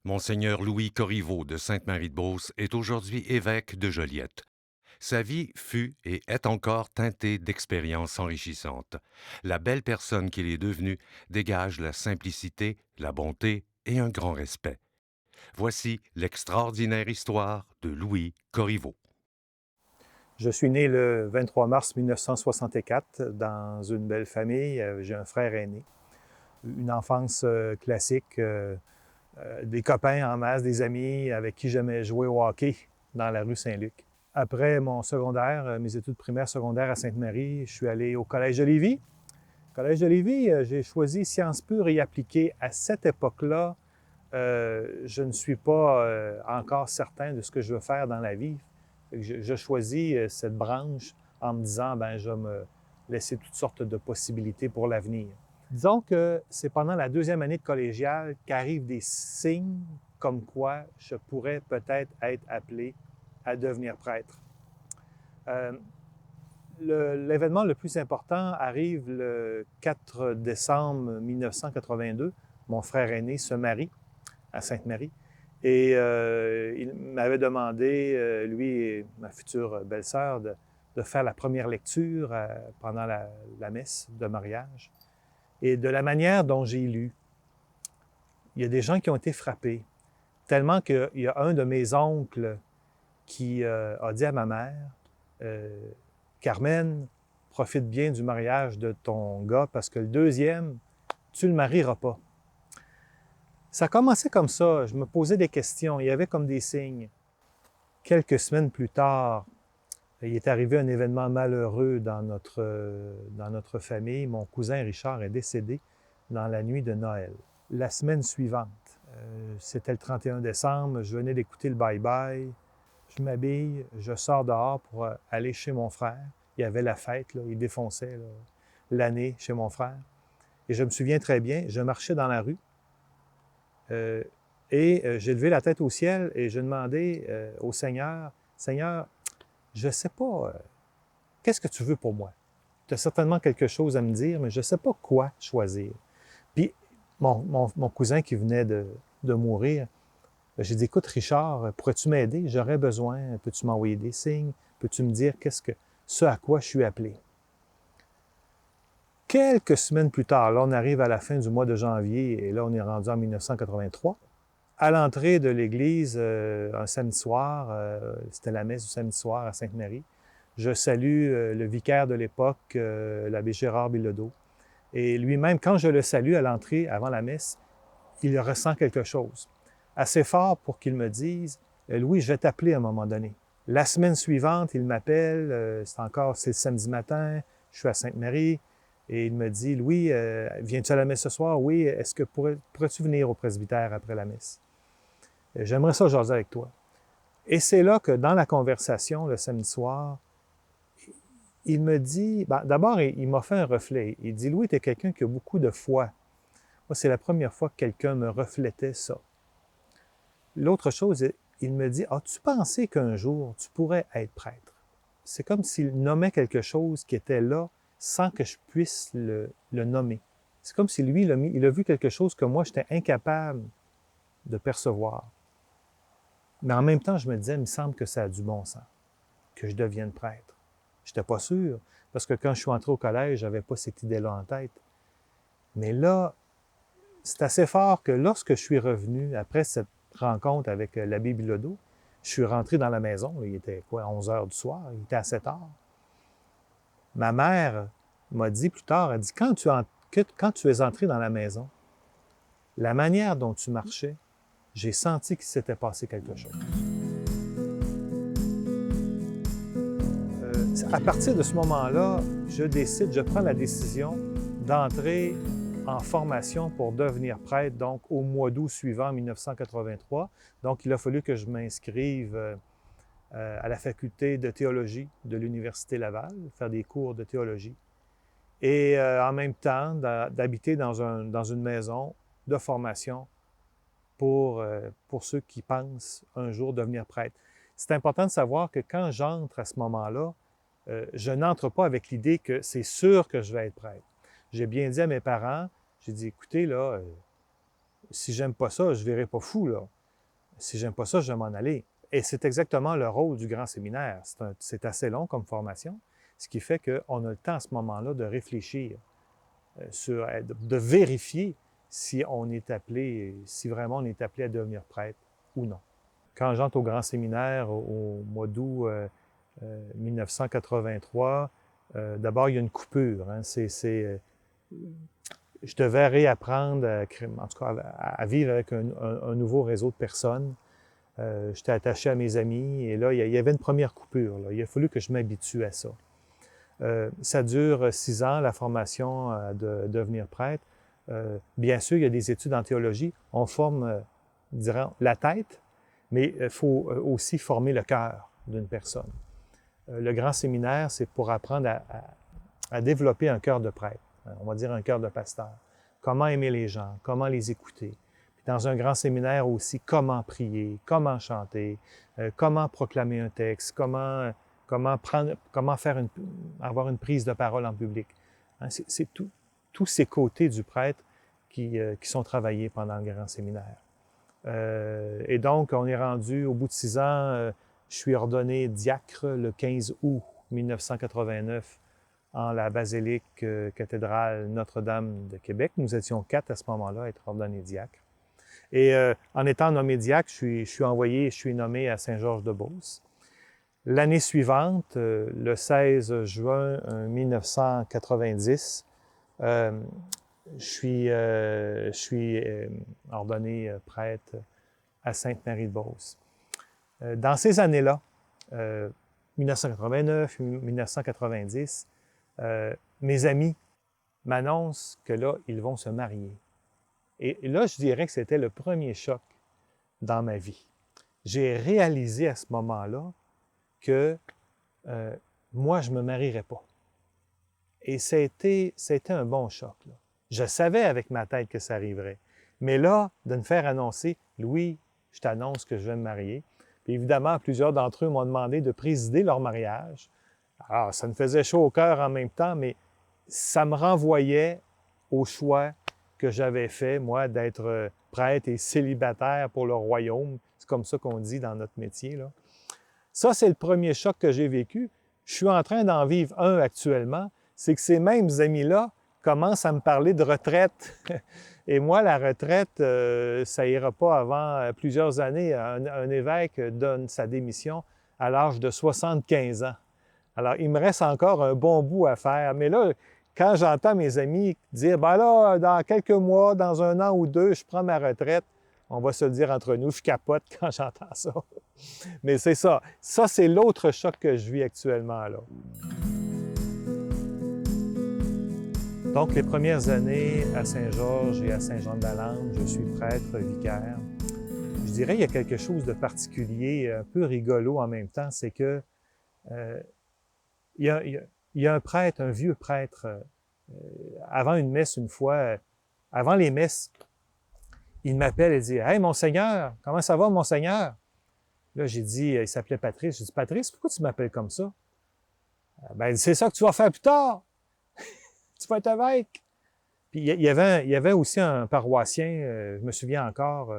Monseigneur Louis Corriveau de Sainte-Marie-de-Beauce est aujourd'hui évêque de Joliette. Sa vie fut et est encore teintée d'expériences enrichissantes. La belle personne qu'il est devenu dégage la simplicité, la bonté et un grand respect. Voici l'extraordinaire histoire de Louis Corriveau. Je suis né le 23 mars 1964 dans une belle famille. J'ai un frère aîné. Une enfance classique, des copains en masse, des amis avec qui j'aimais jouer au hockey dans la rue Saint-Luc. Après mon secondaire, mes études primaires secondaires à Sainte-Marie, je suis allé au Collège de Lévis. Au Collège de Lévis, j'ai choisi sciences pures et appliquées. À cette époque-là, je ne suis pas encore certain de ce que je veux faire dans la vie. Je choisis cette branche en me disant, ben, je vais me laisser toutes sortes de possibilités pour l'avenir. Disons que c'est pendant la deuxième année de collégiale qu'arrivent des signes comme quoi je pourrais peut-être être appelé à devenir prêtre. L'événement le plus important arrive le 4 décembre 1982. Mon frère aîné se marie à Sainte-Marie. Et il m'avait demandé, lui et ma future belle-sœur, de faire la première lecture pendant la messe de mariage. Et de la manière dont j'ai lu, il y a des gens qui ont été frappés, tellement qu'il y a un de mes oncles qui a dit à ma mère, Carmen, profite bien du mariage de ton gars parce que le deuxième, tu le marieras pas. Ça commençait comme ça. Je me posais des questions. Il y avait comme des signes. Quelques semaines plus tard, il est arrivé un événement malheureux dans notre famille. Mon cousin Richard est décédé dans la nuit de Noël. La semaine suivante, c'était le 31 décembre, je venais d'écouter le bye-bye. Je m'habille, je sors dehors pour aller chez mon frère. Il y avait la fête, là, il défonçait l'année chez mon frère. Et je me souviens très bien, je marchais dans la rue euh, et j'ai levé la tête au ciel et je demandais au Seigneur, Seigneur, je ne sais pas, qu'est-ce que tu veux pour moi? Tu as certainement quelque chose à me dire, mais je ne sais pas quoi choisir. Puis mon cousin qui venait de mourir, j'ai dit, écoute Richard, pourrais-tu m'aider? J'aurais besoin, peux-tu m'envoyer des signes? Peux-tu me dire ce à quoi je suis appelé? Quelques semaines plus tard, là on arrive à la fin du mois de janvier et là on est rendu en 1983. À l'entrée de l'église, un samedi soir, c'était la messe du samedi soir à Sainte-Marie, je salue le vicaire de l'époque, l'abbé Gérard Bilodeau. Et lui-même, quand je le salue à l'entrée, avant la messe, il ressent quelque chose. Assez fort pour qu'il me dise, Louis, je vais t'appeler à un moment donné. La semaine suivante, il m'appelle, c'est le samedi matin, je suis à Sainte-Marie, et il me dit, Louis, viens-tu à la messe ce soir? Oui, est-ce que pourrais-tu venir au presbytère après la messe? J'aimerais ça jaser avec toi. Et c'est là que dans la conversation, le samedi soir, il me dit, ben, d'abord, il m'a fait un reflet. Il dit, Louis, tu es quelqu'un qui a beaucoup de foi. Moi, c'est la première fois que quelqu'un me reflétait ça. L'autre chose, il me dit, as-tu pensé qu'un jour, tu pourrais être prêtre? C'est comme s'il nommait quelque chose qui était là sans que je puisse le nommer. C'est comme si lui, il a vu quelque chose que moi, j'étais incapable de percevoir. Mais en même temps, je me disais, il me semble que ça a du bon sens, que je devienne prêtre. Je n'étais pas sûr, parce que quand je suis entré au collège, je n'avais pas cette idée-là en tête. Mais là, c'est assez fort que lorsque je suis revenu, après cette rencontre avec l'abbé Bilodeau, je suis rentré dans la maison, il était quoi, 11 heures du soir, il était assez tard. Ma mère m'a dit plus tard, elle dit, quand tu es entré dans la maison, la manière dont tu marchais, j'ai senti qu'il s'était passé quelque chose. À partir de ce moment-là, je prends la décision d'entrer en formation pour devenir prêtre, donc au mois d'août suivant, 1983. Donc, il a fallu que je m'inscrive à la faculté de théologie de l'Université Laval, faire des cours de théologie. Et en même temps, d'habiter dans une maison de formation pour ceux qui pensent un jour devenir prêtre. C'est important de savoir que quand j'entre à ce moment-là, je n'entre pas avec l'idée que c'est sûr que je vais être prêtre. J'ai bien dit à mes parents, j'ai dit, écoutez, là, si j'aime pas ça, je verrai pas fou, là. Si j'aime pas ça, je vais m'en aller. Et c'est exactement le rôle du grand séminaire. C'est assez long comme formation, ce qui fait qu'on a le temps à ce moment-là de réfléchir, de vérifier si on est appelé, si vraiment on est appelé à devenir prêtre ou non. Quand j'entre au grand séminaire au mois d'août 1983, d'abord, il y a une coupure. Hein. Je devais réapprendre, en tout cas, à vivre avec un nouveau réseau de personnes. J'étais attaché à mes amis et là, il y avait une première coupure. Là. Il a fallu que je m'habitue à ça. Ça dure 6 ans, la formation de devenir prêtre. Bien sûr, il y a des études en théologie. On forme, dirons, la tête, mais il faut aussi former le cœur d'une personne. Le grand séminaire, c'est pour apprendre à développer un cœur de prêtre, on va dire un cœur de pasteur. Comment aimer les gens, comment les écouter. Puis dans un grand séminaire aussi, comment prier, comment chanter, comment proclamer un texte, comment avoir une prise de parole en public. Hein, c'est tous ces côtés du prêtre qui sont travaillés pendant le grand séminaire. Et donc, on est rendu, au bout de 6 ans, je suis ordonné diacre le 15 août 1989 en la basilique cathédrale Notre-Dame de Québec. Nous étions 4 à ce moment-là à être ordonnés diacre. Et en étant nommé diacre, je suis nommé à Saint-Georges-de-Beauce. L'année suivante, le 16 juin 1990, je suis ordonné prêtre à Sainte-Marie-de-Beauce. Dans ces années-là, 1989, 1990, mes amis m'annoncent que là, ils vont se marier. Et là, je dirais que c'était le premier choc dans ma vie. J'ai réalisé à ce moment-là que moi, je ne me marierais pas. Et c'était un bon choc. Là. Je savais avec ma tête que ça arriverait. Mais là, de me faire annoncer, Louis, je t'annonce que je vais me marier. Puis évidemment, plusieurs d'entre eux m'ont demandé de présider leur mariage. Alors, ça me faisait chaud au cœur en même temps, mais ça me renvoyait au choix que j'avais fait, moi, d'être prêtre et célibataire pour le royaume. C'est comme ça qu'on dit dans notre métier, là. Ça, c'est le premier choc que j'ai vécu. Je suis en train d'en vivre un actuellement. C'est que ces mêmes amis-là commencent à me parler de retraite. Et moi, la retraite, ça ira pas avant plusieurs années. Un évêque donne sa démission à l'âge de 75 ans. Alors, il me reste encore un bon bout à faire. Mais là, quand j'entends mes amis dire, ben là, dans quelques mois, dans 1 an ou 2, je prends ma retraite, on va se le dire entre nous, je capote quand j'entends ça. Mais c'est ça. Ça, c'est l'autre choc que je vis actuellement, là. Donc, les premières années à Saint-Georges et à Saint-Jean-de-Lalande, je suis prêtre vicaire. Je dirais qu'il y a quelque chose de particulier, un peu rigolo en même temps, c'est que il y a un prêtre, un vieux prêtre, avant une messe une fois, avant les messes, il m'appelle et dit « Hey, Monseigneur, comment ça va, Monseigneur? » Là, j'ai dit, il s'appelait Patrice. J'ai dit « Patrice, pourquoi tu m'appelles comme ça? » Ben, c'est ça que tu vas faire plus tard. Tu vas être évêque. Puis il y avait aussi un paroissien, je me souviens encore,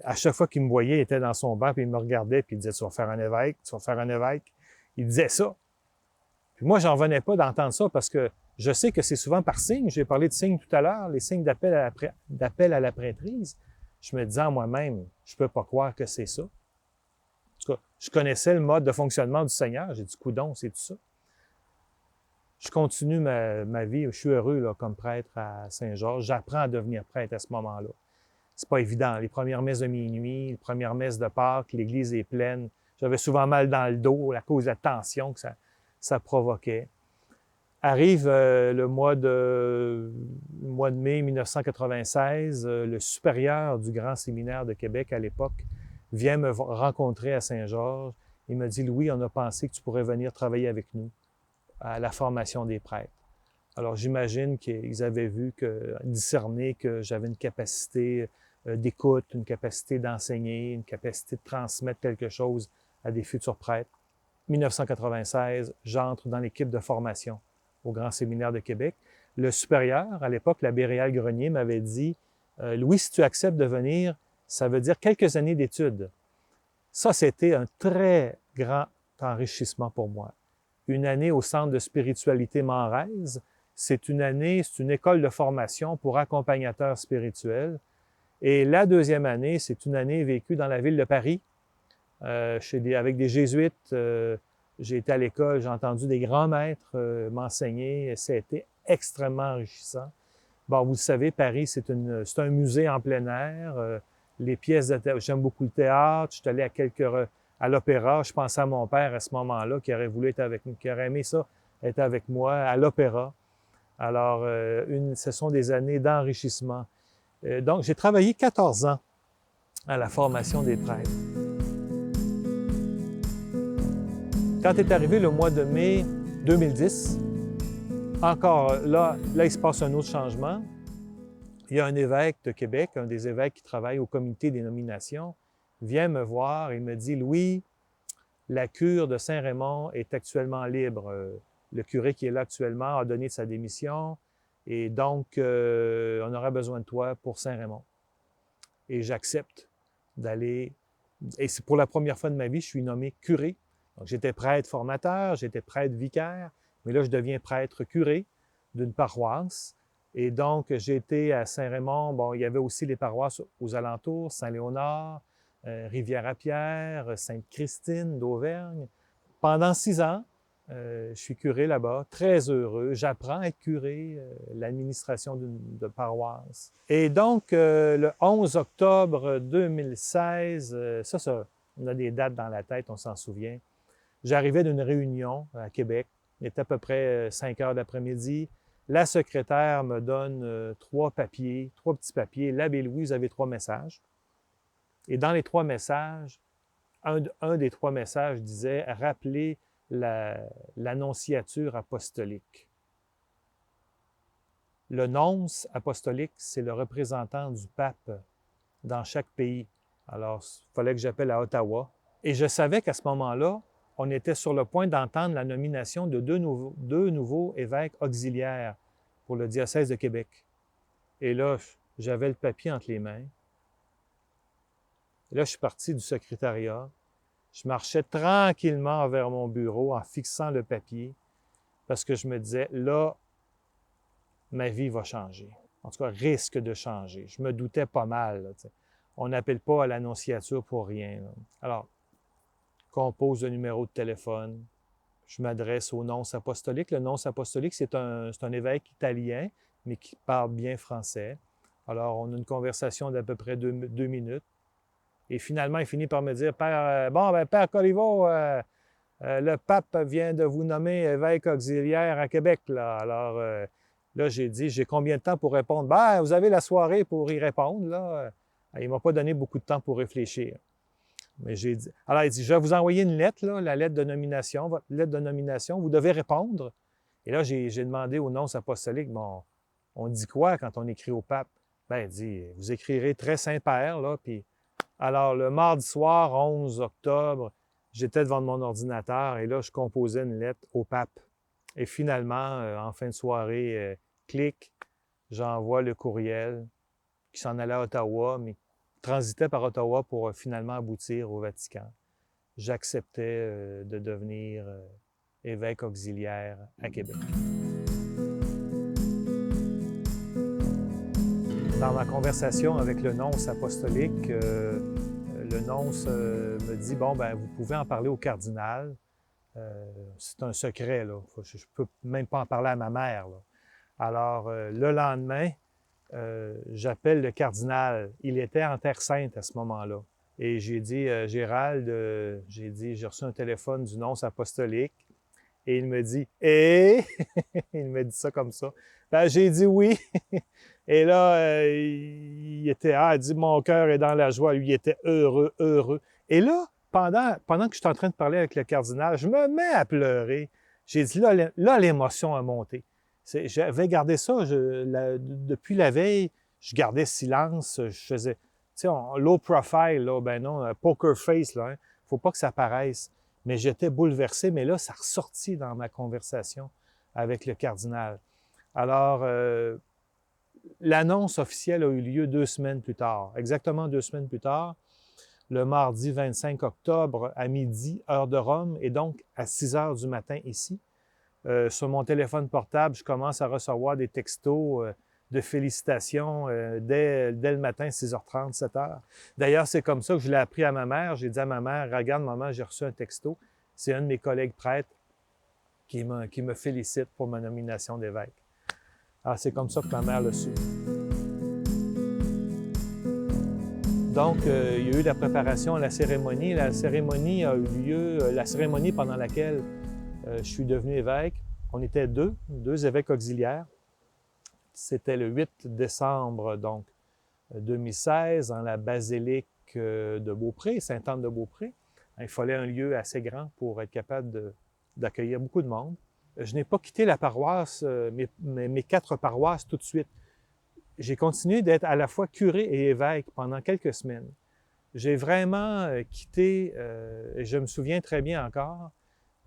à chaque fois qu'il me voyait, il était dans son banc, puis il me regardait, puis il disait « Tu vas faire un évêque, tu vas faire un évêque. » Il disait ça. Puis moi, j'en revenais pas d'entendre ça parce que je sais que c'est souvent par signe. J'ai parlé de signes tout à l'heure, les signes d'appel à la prêtrise. Je me disais en moi-même, je peux pas croire que c'est ça. En tout cas, je connaissais le mode de fonctionnement du Seigneur. J'ai dit, coudonc, c'est tout ça. Je continue ma vie. Je suis heureux là, comme prêtre à Saint-Georges. J'apprends à devenir prêtre à ce moment-là. C'est pas évident. Les premières messes de minuit, les premières messes de Pâques, l'église est pleine. J'avais souvent mal dans le dos à cause de la tension que ça provoquait. Arrive le mois de mai 1996, le supérieur du Grand Séminaire de Québec à l'époque vient me rencontrer à Saint-Georges. Il me dit « Louis, on a pensé que tu pourrais venir travailler avec nous à la formation des prêtres. » Alors j'imagine qu'ils avaient discerné que j'avais une capacité d'écoute, une capacité d'enseigner, une capacité de transmettre quelque chose à des futurs prêtres. 1996, j'entre dans l'équipe de formation. Au Grand Séminaire de Québec. Le supérieur, à l'époque, l'abbé Réal Grenier, m'avait dit, « Louis, Louis, si tu acceptes de venir, ça veut dire quelques années d'études. Ça, c'était un très grand enrichissement pour moi. Une année au Centre de spiritualité Manrese, c'est une école de formation pour accompagnateurs spirituels. Et la deuxième année, c'est une année vécue dans la ville de Paris, avec des jésuites. J'ai été à l'école, j'ai entendu des grands maîtres m'enseigner. C'était extrêmement enrichissant. Bon, vous le savez, Paris, c'est un musée en plein air. Les pièces de théâtre, j'aime beaucoup le théâtre. Je suis allé à l'opéra. Je pensais à mon père à ce moment-là, qui aurait voulu être avec nous, qui aurait aimé ça, être avec moi à l'opéra. Alors, ce sont des années d'enrichissement. Donc, j'ai travaillé 14 ans à la formation des prêtres. Quand est arrivé le mois de mai 2010, encore là, il se passe un autre changement. Il y a un évêque de Québec, un des évêques qui travaille au comité des nominations, vient me voir et me dit « Louis, la cure de Saint-Raymond est actuellement libre. Le curé qui est là actuellement a donné sa démission et donc on aura besoin de toi pour Saint-Raymond. » Et j'accepte d'aller. Et c'est pour la première fois de ma vie, je suis nommé curé. Donc j'étais prêtre formateur, j'étais prêtre vicaire, mais là je deviens prêtre curé d'une paroisse. Et donc, j'ai été à Saint-Raymond. Bon, il y avait aussi les paroisses aux alentours, Saint-Léonard, Rivière-à-Pierre, Sainte-Christine d'Auvergne. Pendant 6 ans, je suis curé là-bas, très heureux. J'apprends à être curé, l'administration de paroisse. Et donc, le 11 octobre 2016, on a des dates dans la tête, on s'en souvient. J'arrivais d'une réunion à Québec. Il était à peu près 5 heures d'après-midi. La secrétaire me donne 3 petits papiers. L'abbé Louis, vous avez 3 messages. Et dans les 3 messages, un des 3 messages disait « Rappelez l'annonciature apostolique ». Le nonce apostolique, c'est le représentant du pape dans chaque pays. Alors, il fallait que j'appelle à Ottawa. Et je savais qu'à ce moment-là, on était sur le point d'entendre la nomination de deux nouveaux évêques auxiliaires pour le diocèse de Québec. Et là, j'avais le papier entre les mains. Et là, je suis parti du secrétariat. Je marchais tranquillement vers mon bureau en fixant le papier parce que je me disais, là, ma vie va changer. En tout cas, risque de changer. Je me doutais pas mal. Là, on n'appelle pas à l'annonciature pour rien. Là. Alors, compose le numéro de téléphone. Je m'adresse au nonce apostolique. Le nonce apostolique, c'est un évêque italien, mais qui parle bien français. Alors, on a une conversation d'à peu près 2 minutes. Et finalement, il finit par me dire, Père Corriveau, le pape vient de vous nommer évêque auxiliaire à Québec. Là. Alors, là, j'ai dit, j'ai combien de temps pour répondre? Vous avez la soirée pour y répondre. Là. Il ne m'a pas donné beaucoup de temps pour réfléchir. Mais j'ai dit, alors il dit, je vais vous envoyer une lettre, là, la lettre de nomination, votre lettre de nomination, vous devez répondre. Et là, j'ai demandé au nonce apostolique, bon, on dit quoi quand on écrit au pape? Il dit, vous écrirez très Saint-Père, là, puis alors, le mardi soir, 11 octobre, j'étais devant mon ordinateur et là, je composais une lettre au pape. Et finalement, en fin de soirée, clic, j'envoie le courriel qui s'en allait à Ottawa, mais transitait par Ottawa pour finalement aboutir au Vatican. J'acceptais de devenir évêque auxiliaire à Québec. Dans ma conversation avec le nonce apostolique, le nonce me dit, vous pouvez en parler au cardinal. C'est un secret, là. Je ne peux même pas en parler à ma mère. Là. Alors, le lendemain, j'appelle le cardinal. Il était en Terre Sainte à ce moment-là. Et j'ai dit, Gérald, j'ai reçu un téléphone du nonce apostolique. Et il me dit, « Eh! » Il me dit ça comme ça. J'ai dit oui. Et là, il dit, mon cœur est dans la joie. Lui, il était heureux, heureux. Et là, pendant que je suis en train de parler avec le cardinal, je me mets à pleurer. J'ai dit, là l'émotion a monté. J'avais gardé ça. Depuis la veille, je gardais silence. Je faisais, low profile, là, non, poker face, là. Faut pas que ça paraisse. Mais j'étais bouleversé. Mais là, ça ressortit dans ma conversation avec le cardinal. Alors, L'annonce officielle a eu lieu 2 semaines plus tard, exactement 2 semaines plus tard, le mardi 25 octobre à midi, heure de Rome, et donc à 6 heures du matin ici. Sur mon téléphone portable, je commence à recevoir des textos de félicitations dès le matin, 6h30, 7h. D'ailleurs, c'est comme ça que je l'ai appris à ma mère. J'ai dit à ma mère, regarde, maman, j'ai reçu un texto. C'est un de mes collègues prêtres qui me félicite pour ma nomination d'évêque. Alors, c'est comme ça que ma mère l'a su. Donc, il y a eu la préparation à la cérémonie. La cérémonie a eu lieu, la cérémonie pendant laquelle je suis devenu évêque. On était deux évêques auxiliaires. C'était le 8 décembre, donc, 2016, dans la basilique de Beaupré, Sainte-Anne-de-Beaupré. Il fallait un lieu assez grand pour être capable d'accueillir beaucoup de monde. Je n'ai pas quitté la paroisse, mes 4 paroisses tout de suite. J'ai continué d'être à la fois curé et évêque pendant quelques semaines. J'ai vraiment quitté, et je me souviens très bien encore,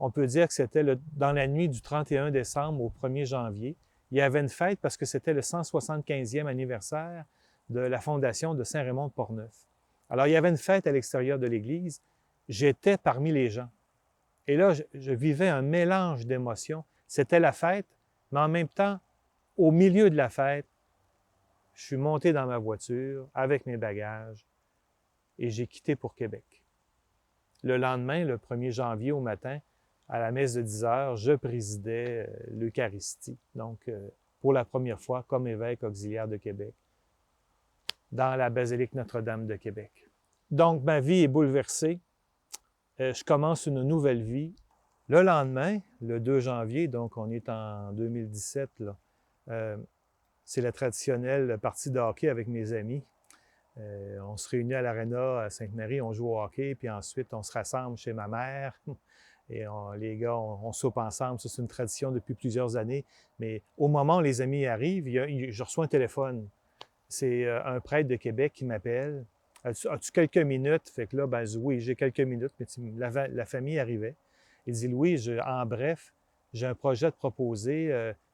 on peut dire que c'était dans la nuit du 31 décembre au 1er janvier. Il y avait une fête parce que c'était le 175e anniversaire de la fondation de Saint-Raymond-de-Portneuf. Alors, il y avait une fête à l'extérieur de l'église. J'étais parmi les gens. Et là, je vivais un mélange d'émotions. C'était la fête, mais en même temps, au milieu de la fête, je suis monté dans ma voiture avec mes bagages et j'ai quitté pour Québec. Le lendemain, le 1er janvier au matin, à la messe de 10 heures, je présidais l'Eucharistie, donc pour la première fois comme évêque auxiliaire de Québec, dans la basilique Notre-Dame de Québec. Donc, ma vie est bouleversée. Je commence une nouvelle vie. Le lendemain, le 2 janvier, donc on est en 2017, là, c'est la traditionnelle partie de hockey avec mes amis. On se réunit à l'aréna à Sainte-Marie, on joue au hockey, puis ensuite on se rassemble chez ma mère. Et les gars, on soupe ensemble. Ça, c'est une tradition depuis plusieurs années. Mais au moment où les amis arrivent, je reçois un téléphone. C'est un prêtre de Québec qui m'appelle. As-tu quelques minutes? Fait que là, ben, je dis oui, j'ai quelques minutes. Mais la famille arrivait. Il dit, Louis, en bref, j'ai un projet à te proposer.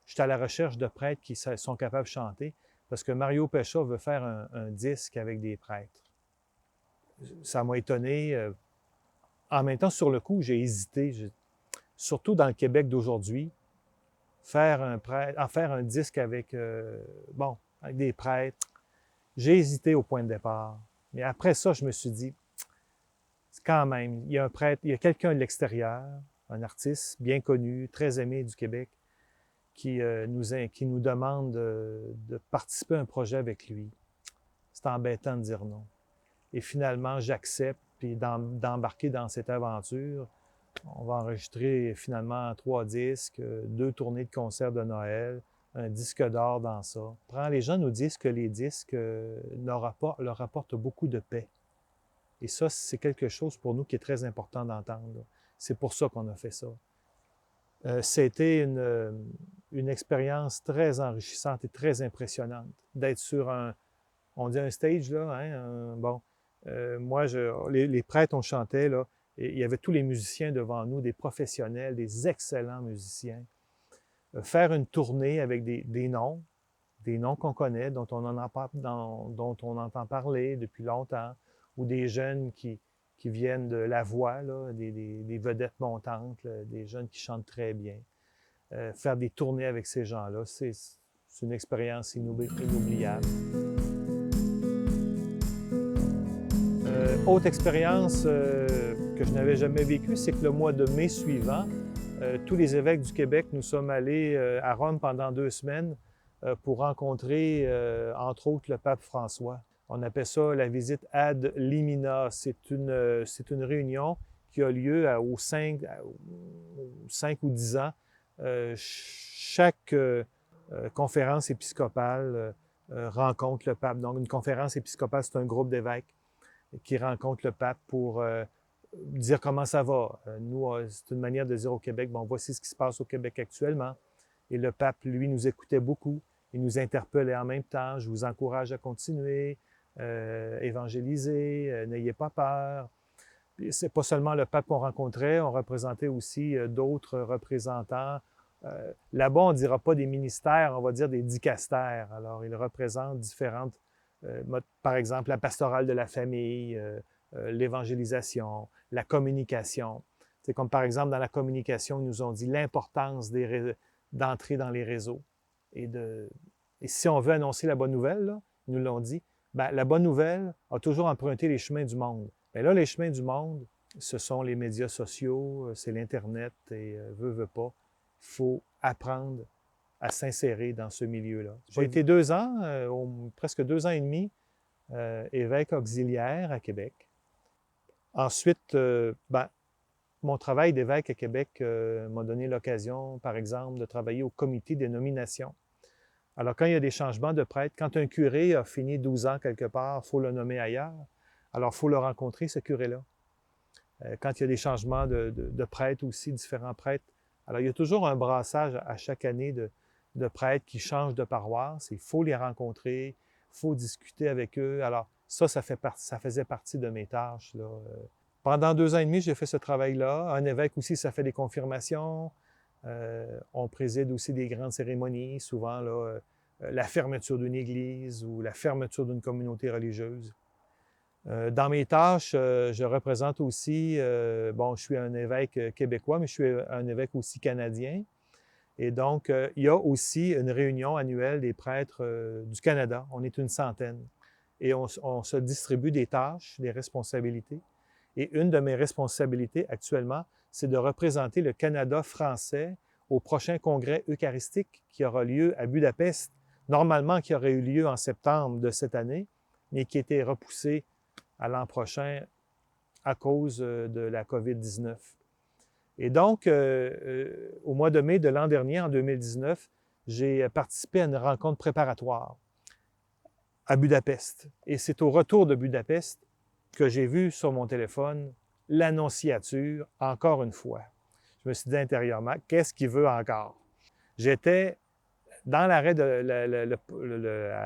Je suis à la recherche de prêtres qui sont capables de chanter parce que Mario Pécha veut faire un disque avec des prêtres. Ça m'a étonné. En même temps, sur le coup, j'ai hésité. Surtout dans le Québec d'aujourd'hui, faire un disque avec, avec des prêtres. J'ai hésité au point de départ. Mais après ça, je me suis dit, quand même, il y a un prêtre, il y a quelqu'un de l'extérieur, un artiste bien connu, très aimé du Québec, qui nous demande de participer à un projet avec lui. C'est embêtant de dire non. Et finalement, j'accepte puis d'embarquer dans cette aventure. On va enregistrer finalement 3 disques, 2 tournées de concerts de Noël, un disque d'or dans ça. Les gens nous disent que les disques leur apportent beaucoup de paix. Et ça, c'est quelque chose pour nous qui est très important d'entendre. C'est pour ça qu'on a fait ça. C'était une expérience très enrichissante et très impressionnante d'être sur on dit un stage, là, hein, moi, les prêtres, on chantait, là, et il y avait tous les musiciens devant nous, des professionnels, des excellents musiciens. Faire une tournée avec des noms qu'on connaît, dont on entend parler depuis longtemps, ou des jeunes qui viennent de la voix, là, des vedettes montantes, là, des jeunes qui chantent très bien. Faire des tournées avec ces gens-là, c'est une expérience inoubliable. Autre expérience que je n'avais jamais vécue, c'est que le mois de mai suivant, tous les évêques du Québec, nous sommes allés à Rome pendant 2 semaines pour rencontrer, entre autres, le pape François. On appelle ça la visite ad limina. C'est une réunion qui a lieu aux 5 ou 10 ans. Chaque conférence épiscopale rencontre le pape. Donc, une conférence épiscopale, c'est un groupe d'évêques qui rencontre le pape pour dire comment ça va. Nous, c'est une manière de dire au Québec, bon, voici ce qui se passe au Québec actuellement. Et le pape, lui, nous écoutait beaucoup. Il nous interpellait en même temps. Je vous encourage à continuer, évangéliser, n'ayez pas peur. C'est pas seulement le pape qu'on rencontrait, on représentait aussi d'autres représentants Là-bas, on ne dira pas des ministères, on va dire des dicastères. Alors, ils représentent différentes, par exemple, la pastorale de la famille, l'évangélisation, la communication. C'est comme par exemple dans la communication, ils nous ont dit l'importance d'entrer dans les réseaux. Et si on veut annoncer la bonne nouvelle, là, ils nous l'ont dit, bien, la bonne nouvelle a toujours emprunté les chemins du monde. Bien là, les chemins du monde, ce sont les médias sociaux, c'est l'Internet, et veut pas, il faut apprendre à s'insérer dans ce milieu-là. J'ai été 2 ans, presque 2 ans et demi, évêque auxiliaire à Québec. Ensuite, mon travail d'évêque à Québec m'a donné l'occasion, par exemple, de travailler au comité des nominations. Alors, quand il y a des changements de prêtre, quand un curé a fini 12 ans quelque part, il faut le nommer ailleurs. Alors, il faut le rencontrer, ce curé-là. Quand il y a des changements de prêtres aussi, différents prêtres. Alors, il y a toujours un brassage à chaque année de prêtres qui changent de paroisse. Il faut les rencontrer, il faut discuter avec eux. Alors, ça faisait partie de mes tâches, là. Pendant 2 ans et demi, j'ai fait ce travail-là. Un évêque aussi, ça fait des confirmations. On préside aussi des grandes cérémonies, souvent là, la fermeture d'une église ou la fermeture d'une communauté religieuse. Dans mes tâches, je représente aussi, je suis un évêque québécois, mais je suis un évêque aussi canadien. Et donc, il y a aussi une réunion annuelle des prêtres du Canada. On est une centaine. Et on se distribue des tâches, des responsabilités. Et une de mes responsabilités actuellement, c'est de représenter le Canada français au prochain congrès eucharistique qui aura lieu à Budapest, normalement qui aurait eu lieu en septembre de cette année, mais qui a été repoussé à l'an prochain à cause de la COVID-19. Et donc, au mois de mai de l'an dernier, en 2019, j'ai participé à une rencontre préparatoire à Budapest. Et c'est au retour de Budapest que j'ai vu sur mon téléphone l'annonciature, encore une fois. Je me suis dit intérieurement, qu'est-ce qu'il veut encore? J'étais dans l'arrêt de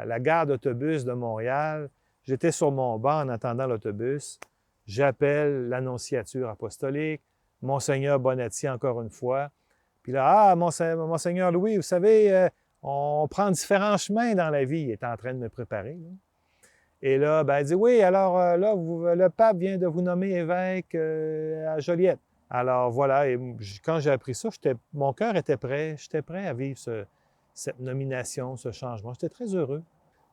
la gare d'autobus de Montréal. J'étais sur mon banc en attendant l'autobus. J'appelle l'annonciature apostolique, Monseigneur Bonatti encore une fois. Puis là, Monseigneur Louis, vous savez, on prend différents chemins dans la vie. Il est en train de me préparer, là. Et là, elle dit, oui, alors là, le pape vient de vous nommer évêque à Joliette. Alors voilà, et quand j'ai appris ça, mon cœur était prêt. J'étais prêt à vivre cette nomination, ce changement. J'étais très heureux.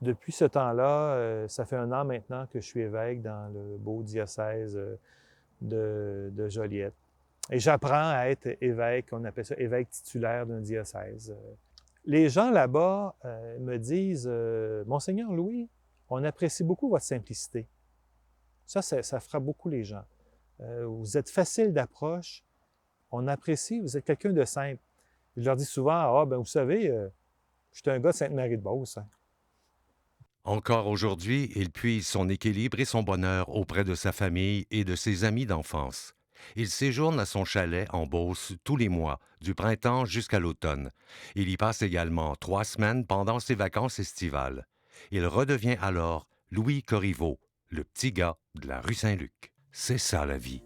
Depuis ce temps-là, ça fait 1 an maintenant que je suis évêque dans le beau diocèse de Joliette. Et j'apprends à être évêque, on appelle ça évêque titulaire d'un diocèse. Les gens là-bas me disent, Monseigneur Louis, on apprécie beaucoup votre simplicité. Ça frappe beaucoup les gens. Vous êtes facile d'approche. On apprécie, vous êtes quelqu'un de simple. Je leur dis souvent, vous savez, je suis un gars de Sainte-Marie-de-Beauce. Hein. Encore aujourd'hui, il puise son équilibre et son bonheur auprès de sa famille et de ses amis d'enfance. Il séjourne à son chalet en Beauce tous les mois, du printemps jusqu'à l'automne. Il y passe également 3 semaines pendant ses vacances estivales. Il redevient alors Louis Corriveau, le petit gars de la rue Saint-Luc. C'est ça la vie.